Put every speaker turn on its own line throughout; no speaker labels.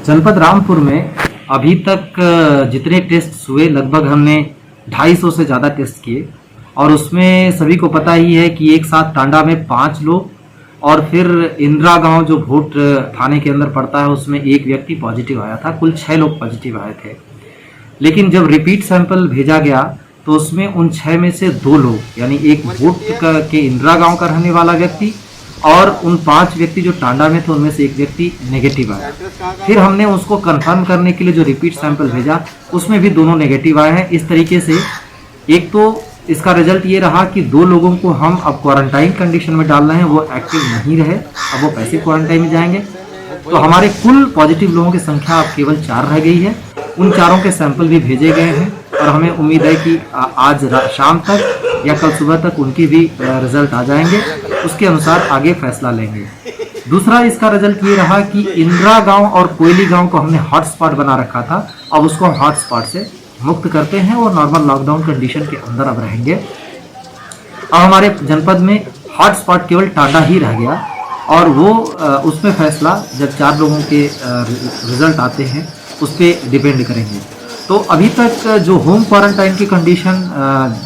जनपद रामपुर में अभी तक जितने टेस्ट हुए लगभग हमने 250 से ज़्यादा टेस्ट किए और उसमें सभी को पता ही है कि एक साथ टांडा में 5 लोग और फिर इंदिरा गांव जो भोट थाने के अंदर पड़ता है उसमें एक व्यक्ति पॉजिटिव आया था। कुल 6 लोग पॉजिटिव आए थे। लेकिन जब रिपीट सैंपल भेजा गया तो उसमें उन 6 में से 2 लोग यानी एक भोट के इंदिरा गांव का रहने वाला व्यक्ति और उन 5 व्यक्ति जो टांडा में थे उनमें से एक व्यक्ति नेगेटिव आया। फिर हमने उसको कंफर्म करने के लिए जो रिपीट सैंपल भेजा उसमें भी दोनों नेगेटिव आए हैं। इस तरीके से एक तो इसका रिजल्ट ये रहा कि 2 लोगों को हम अब क्वारंटाइन कंडीशन में डाल रहे हैं, वो एक्टिव नहीं रहे, अब वो कैसे क्वारंटाइन में जाएंगे। तो हमारे कुल पॉजिटिव लोगों की संख्या अब केवल 4 रह गई है। उन 4 के सैंपल भी भेजे गए हैं और हमें उम्मीद है कि आज शाम तक या कल सुबह तक उनकी भी रिजल्ट आ जाएंगे, उसके अनुसार आगे फैसला लेंगे। दूसरा इसका रिजल्ट ये रहा कि इंदिरा गांव और कोयली गांव को हमने हॉटस्पॉट बना रखा था, अब उसको हम हॉटस्पॉट से मुक्त करते हैं और नॉर्मल लॉकडाउन कंडीशन के अंदर अब रहेंगे। अब हमारे जनपद में हॉटस्पॉट केवल टांडा ही रह गया और वो उसमें फैसला जब 4 लोगों के रिजल्ट आते हैं उस पर डिपेंड करेंगे। तो अभी तक जो होम क्वारंटाइन की कंडीशन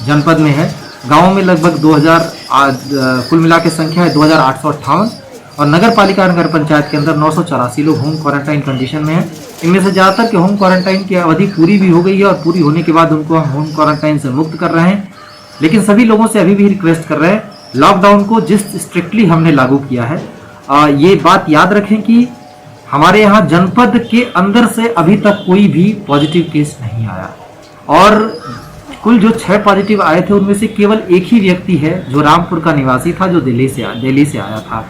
जनपद में है, गाँव में लगभग 2000 कुल मिला के संख्या है 2858 और नगर पालिका नगर पंचायत के अंदर 984 लोग होम क्वारंटाइन कंडीशन में हैं। इनमें से ज़्यादातर के होम क्वारंटाइन की अवधि पूरी भी हो गई है और पूरी होने के बाद उनको हम होम क्वारंटाइन से मुक्त कर रहे हैं। लेकिन सभी लोगों से अभी भी रिक्वेस्ट कर रहे हैं, लॉकडाउन को जिस स्ट्रिक्टली हमने लागू किया है, ये बात याद रखें कि हमारे यहाँ जनपद के अंदर से अभी तक कोई भी पॉजिटिव केस नहीं आया और कुल जो 6 पॉजिटिव आए थे उनमें से केवल एक ही व्यक्ति है जो रामपुर का निवासी था, जो दिल्ली से आया था।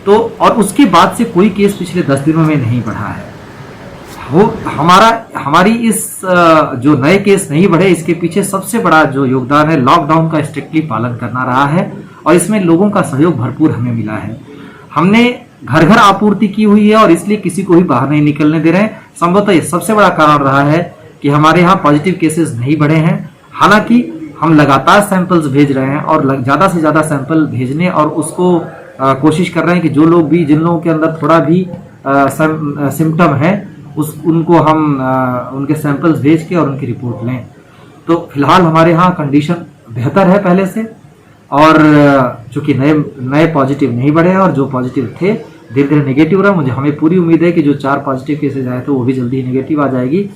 तो और उसके बाद से कोई केस पिछले 10 दिनों में नहीं बढ़ा है। वो हमारी इस जो नए केस नहीं बढ़े, इसके पीछे सबसे बड़ा जो योगदान है लॉकडाउन का स्ट्रिक्टली पालन करना रहा है और इसमें लोगों का सहयोग भरपूर हमें मिला है। हमने घर घर आपूर्ति की हुई है और इसलिए किसी को भी बाहर नहीं निकलने दे रहे हैं। संभवतः ये सबसे बड़ा कारण रहा है कि हमारे यहाँ पॉजिटिव केसेस नहीं बढ़े हैं। हालांकि हम लगातार सैंपल्स भेज रहे हैं और ज़्यादा से ज़्यादा सैंपल भेजने और उसको कोशिश कर रहे हैं कि जो लोग भी जिन लोगों के अंदर थोड़ा भी सिम्टम है उनको हम उनके सैंपल्स भेज के और उनकी रिपोर्ट लें। तो फिलहाल हमारे यहाँ कंडीशन बेहतर है पहले से और चूँकि नए पॉजिटिव नहीं बढ़े हैं और जो पॉजिटिव थे धीरे धीरे नेगेटिव रहा। हमें पूरी उम्मीद है कि जो 4 पॉजिटिव केसेज आए थे वो भी जल्दी ही नेगेटिव आ जाएगी।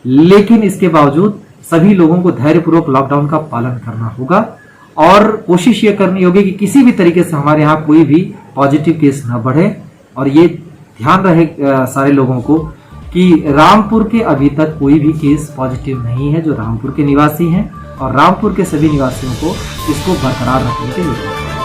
लेकिन इसके बावजूद सभी लोगों को धैर्यपूर्वक लॉकडाउन का पालन करना होगा और कोशिश ये करनी होगी कि किसी भी तरीके से हमारे यहाँ कोई भी पॉजिटिव केस न बढ़े। और ये ध्यान रहे सारे लोगों को कि रामपुर के अभी तक कोई भी केस पॉजिटिव नहीं है जो रामपुर के निवासी हैं और रामपुर के सभी निवासियों को इसको बरकरार रखने की जरूरत है।